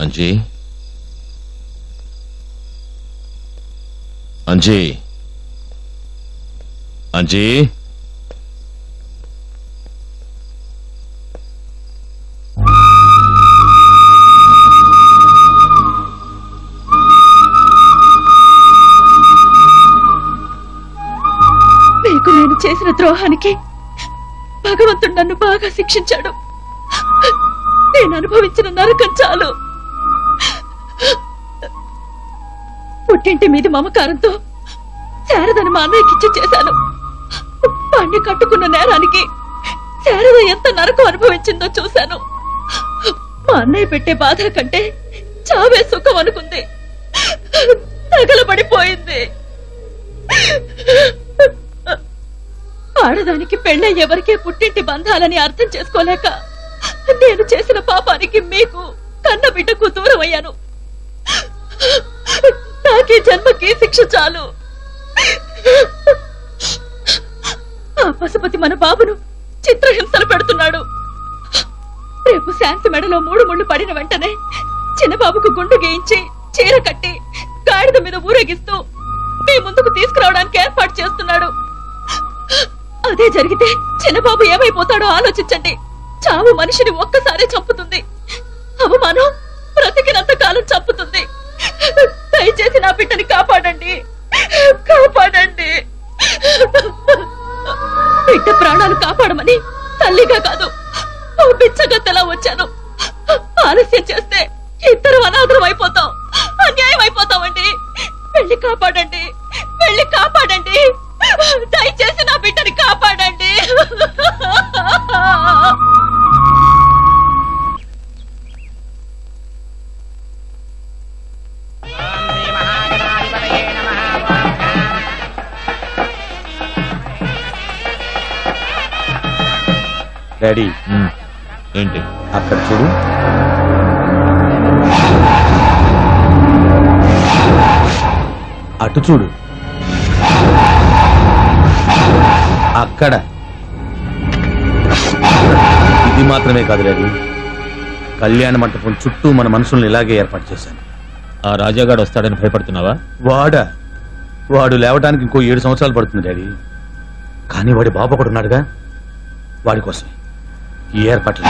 అంజీ అంజీ అంజీ మీకు నేను చేసిన ద్రోహానికి భగవంతుడు నన్ను బాగా శిక్షించాడు. నేను అనుభవించిన నరకం చాలు. పుట్టింటి మీది మమకారంతో శారదను మా అన్నయ్యకిచ్చి చేశాను. వాణ్ణి కట్టుకున్న నేరానికి శారద ఎంత నరకం అనుభవించిందో చూశాను. మా అన్నయ్య పెట్టే బాధ కంటే చావే సుఖం అనుకుంది. తగలబడిపోయింది. ఆడదానికి పెళ్ళై ఎవరికే పుట్టింటి బంధాలని అర్థం చేసుకోలేక నేను చేసిన పాపానికి మీకు కన్న బిడ్డకు దూరం అయ్యాను. నాకీ జన్మకి శిక్ష చాలు. ఆ పశుపతి మన బాబును చిత్రహింసలు పెడుతున్నాడు. రేపు శాంతి మెడలో 3 ముళ్ళు పడిన వెంటనే చిన్నబాబుకు గుండు గేయించి చీర కట్టి గాడిద మీద ఊరేగిస్తూ మీ ముందుకు తీసుకురావడానికి ఏర్పాటు చేస్తున్నాడు. అదే జరిగితే చిన్నబాబు ఏమైపోతాడో ఆలోచించండి. చావు మనిషిని ఒక్కసారే చంపుతుంది. అవమానం బ్రతికినంత కాలం చంపుతుంది. దయచేసి నా బిడ్డని కాపాడండి, కాపాడండి. బిడ్డ ప్రాణాలు కాపాడమని తల్లిగా కాదు బిచ్చగా తెలా వచ్చాను. ఆలస్యం చేస్తే ఇద్దరు అనాథరం అయిపోతాం, అన్యాయం అయిపోతామండి. వెళ్ళి కాపాడండి, వెళ్ళి కాపాడండి. దయచేసి నా బిడ్డని కాపాడండి. డాడీ ఏంటి అక్కడ చూడు. అటు చూడు. అక్కడ. ఇది మాత్రమే కాదు డాడీ, కళ్యాణ మంటపం చుట్టూ మన మనుషుల్ని ఇలాగే ఏర్పాటు చేశాను. ఆ రాజాగాడు వస్తాడని భయపడుతున్నావా? వాడు లేవడానికి ఇంకో 7 సంవత్సరాలు పడుతుంది డాడీ. కానీ వాడి బాబు ఒకడు ఉన్నాడుగా, వాడి కోసం ఈ ఏర్పాట్లు.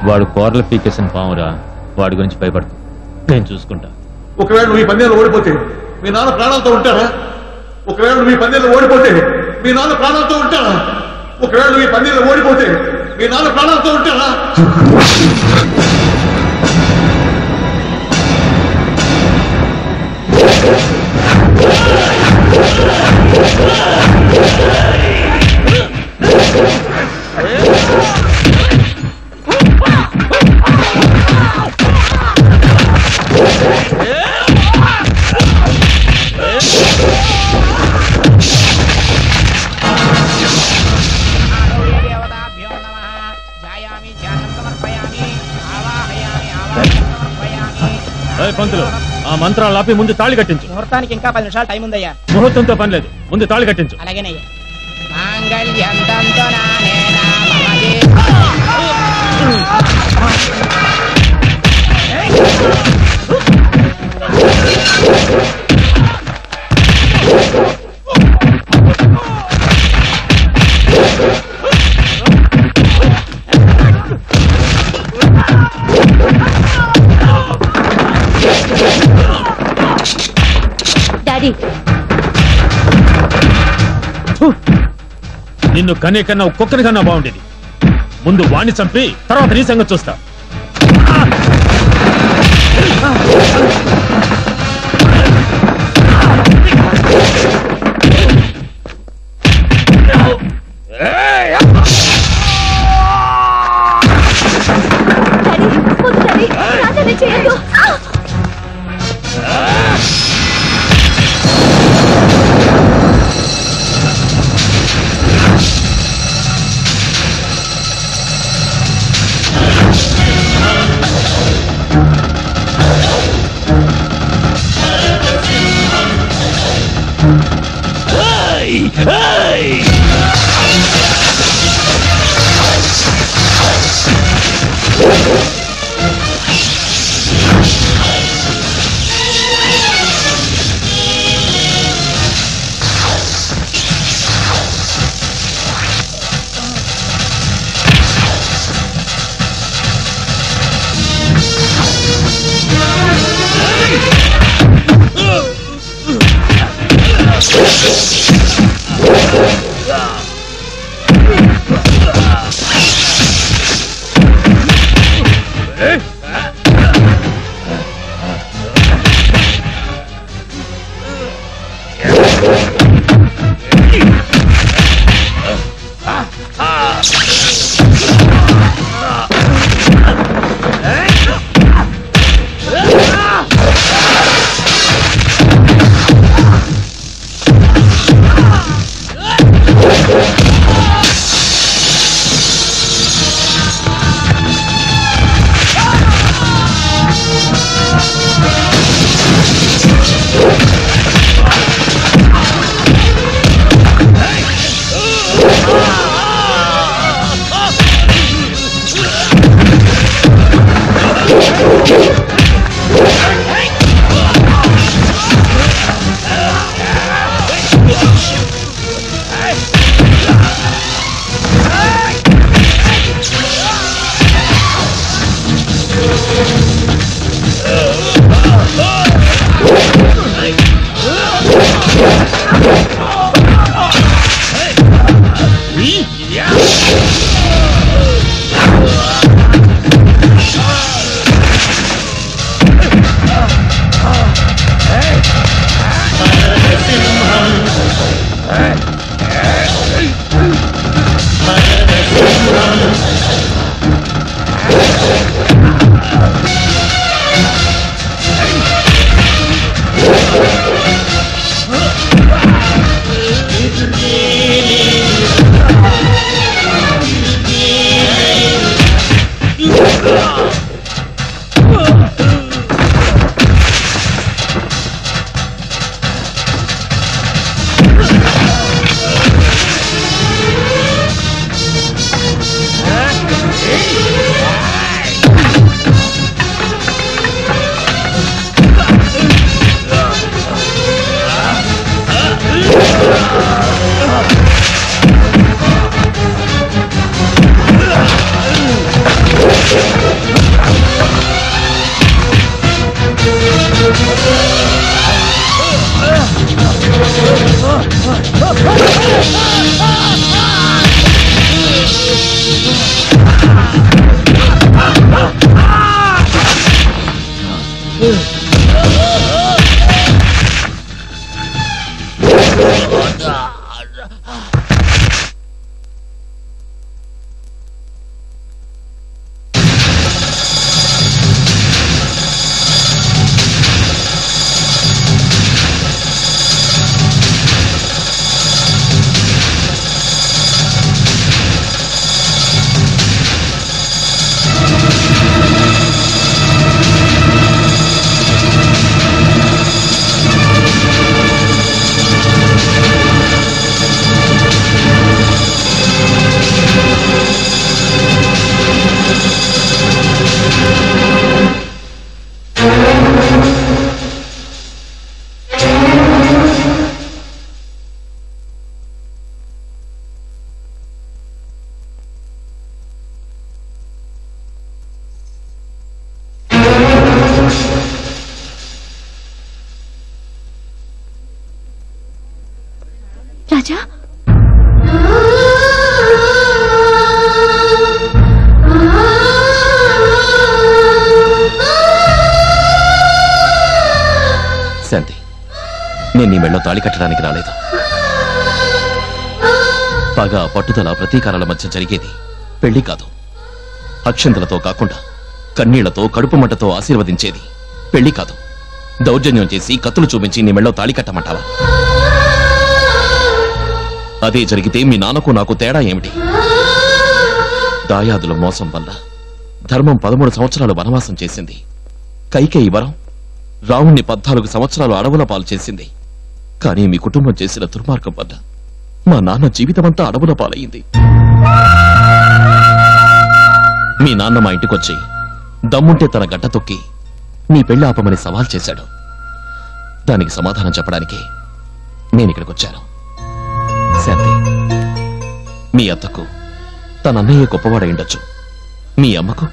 వాడు కోరలు పీకేసిన పామురా, వాడి గురించి భయపడదు, నేను చూసుకుంటా. ఒకవేళ నువ్వు ఈ పందెంలో ఓడిపోతే మీ నాన్న ప్రాణాలతో ఉంటారా? ఒకవేళ నువ్వు ఈ పందెంలో ఓడిపోతే మీ నాన్న ప్రాణాలతో ఉంటారా? ఒకవేళ నువ్వు ఈ పందెంలో ఓడిపోతే మీ నాన్న ప్రాణాలతో ఉంటారా? పంతులు, ఆ మంత్రాలు ఆపి ముందు తాళి కట్టించు. ముహూర్తానికి ఇంకా 10 నిమిషాలు టైం ఉందయ్యా. ముహూర్తంతో పని లేదు, ముందు తాళి కట్టించు. అలాగేనయ్యా. డాడీ, నిన్ను కనే కన్నా కుక్కని కన్నా బాగుండేది. ముందు వాణ్ణి చంపి తర్వాత నీ సంగతి చూస్తా. రాజా శాంతి, నేను నీ మెళ్ళో తాళి కట్టడానికి రాలేదు. పగ, పట్టుదల, ప్రతీకారాల మధ్య జరిగేది పెళ్లి కాదు. అక్షంతలతో కాకుండా కన్నీళ్లతో, కడుపు మంటతో ఆశీర్వదించేది పెళ్లి కాదు. దౌర్జన్యం చేసి కత్తులు చూపించి నీ మెళ్ళో తాళి కట్టమంటావా? అదే జరిగితే మీ నాన్నకు నాకు తేడా ఏమిటి? దాయాదుల మోసం వల్ల ధర్మం 13 సంవత్సరాలు వనవాసం చేసింది. కైకేయి వరం రావుణ్ణి 14 సంవత్సరాలు అడవుల పాలు చేసింది. కానీ మీ కుటుంబం చేసిన దుర్మార్గం వల్ల మా నాన్న జీవితమంతా అడవుల పాలయ్యింది. మీ నాన్న మా ఇంటికొచ్చి దమ్ముంటే తన గడ్డ తొక్కి నీ పెళ్లి ఆపమని సవాల్ చేశాడు. దానికి సమాధానం చెప్పడానికి నేనిక్కడికొచ్చాను. శాంతి, మీ అత్తకు తన అన్నయ్య గొప్పవాడై ఉండొచ్చు, మీ అమ్మకు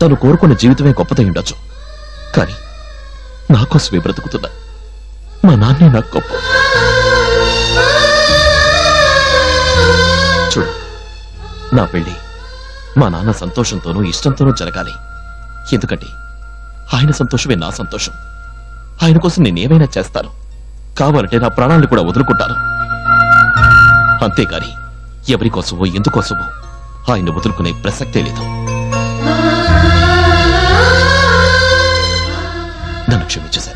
తను కోరుకున్న జీవితమే గొప్పదై ఉండొచ్చు. కానీ నాకోసమే బ్రతుకుతున్నా మా నాన్నే నాకు గొప్ప. చూడు, నా పెళ్లి మా నాన్న సంతోషంతోనూ ఇష్టంతోనూ జరగాలి. ఎందుకంటే ఆయన సంతోషమే నా సంతోషం. ఆయన కోసం నేనేమైనా చేస్తాను, కావాలంటే నా ప్రాణాలను కూడా వదులుకుంటాను. అంతేకాని ఎవరి కోసమో ఎందుకోసమో ఆయన వదులుకునే ప్రసక్తే లేదు. నన్ను క్షమించేశాను.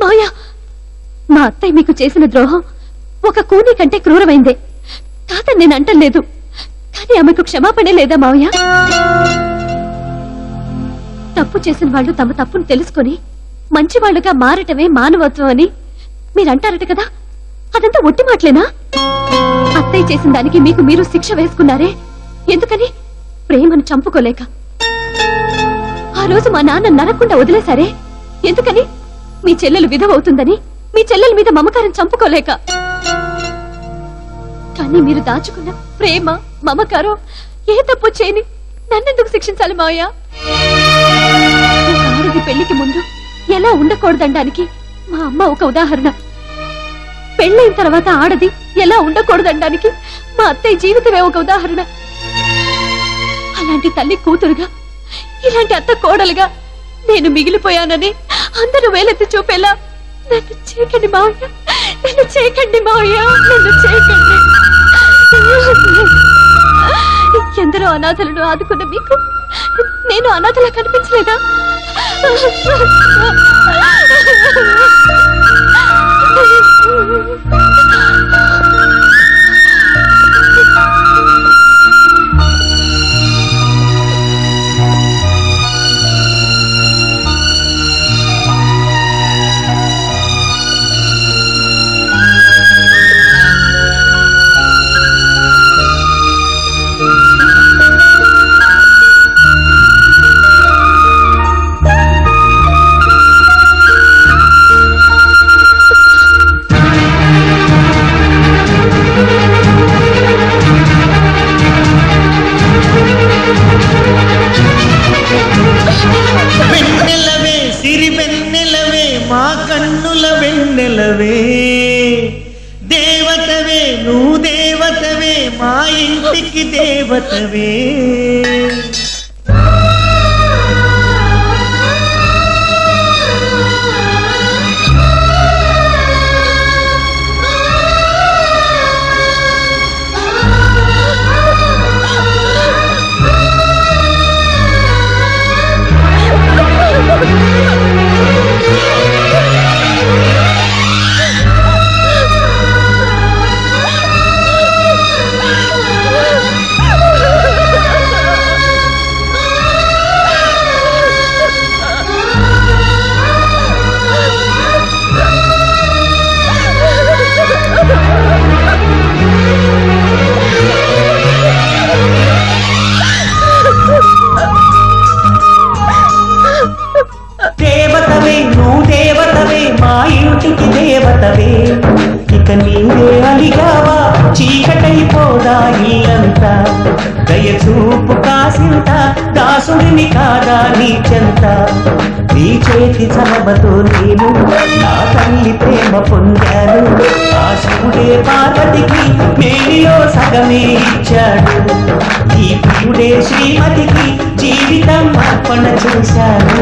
మాయా, మా అత్తయ్య మీకు చేసిన ద్రోహం ఒక కూని కంటే క్రూరమైందే కాదని నేను అంటలేదు. కానీ ఆమెకు క్షమాపణే లేదా మావయ్య? తప్పు చేసిన వాళ్ళు తమ తప్పును తెలుసుకొని మంచివాళ్లుగా మారటమే మానవత్వం అని మీరంటారట కదా, అదంతా ఒట్టి మాటలేనా? అత్తయ్య చేసిన దానికి మీకు మీరు శిక్ష వేసుకున్నారే, ఎందుకని? ప్రేమను చంపుకోలేక. ఆ రోజు మా నాన్న నరకుండా వదిలేశారే, ఎందుకని? మీ చెల్లెలు విధవవుతుందని మీ చెల్లెల మీద మమకారం చంపుకోలేక. కానీ మీరు దాచుకున్న ప్రేమ మమకారం ఏ తప్పు చేయని నన్నెందుకు శిక్షించాలి మావయ్య? ఆడది పెళ్లికి ముందు ఎలా ఉండకూడదనడానికి మా అమ్మ ఒక ఉదాహరణ. పెళ్ళైన తర్వాత ఆడది ఎలా ఉండకూడదనడానికి మా అత్తయ్య జీవితమే ఒక ఉదాహరణ. అలాంటి తల్లి కూతురుగా, ఇలాంటి అత్త కోడలుగా నేను మిగిలిపోయానని అందరూ వేలెత్తి చూపేలా నన్ను చేయకండి మావయ్య, నన్ను చేయకండి మావయ్య, నన్ను చేయకండి. ఎందరో అనాథలను ఆదుకున్న మీకు నేను అనాథలా కనిపించలేదా? దేవతవే నువ్వు దేవతవే మా ఇంటికి దేవతవే. దేవతవే నువ్వు దేవతవే మా ఇంటికి దేవతవే. ఇక నీవే అలిగావా చీకటైపోదా ఇల్లంతా. దయచూపు కాసింత దాసుడిని కాదా నీ చెంత. నీ చేతి చలవతో నేను నా తల్లి ప్రేమ పొందాను. ఆ శివుడే పార్వతికి మేలిలో సగమే ఇచ్చాడు. ఈ ప్రియుడే శ్రీమతికి జీవితం అర్పణ చేశాడు.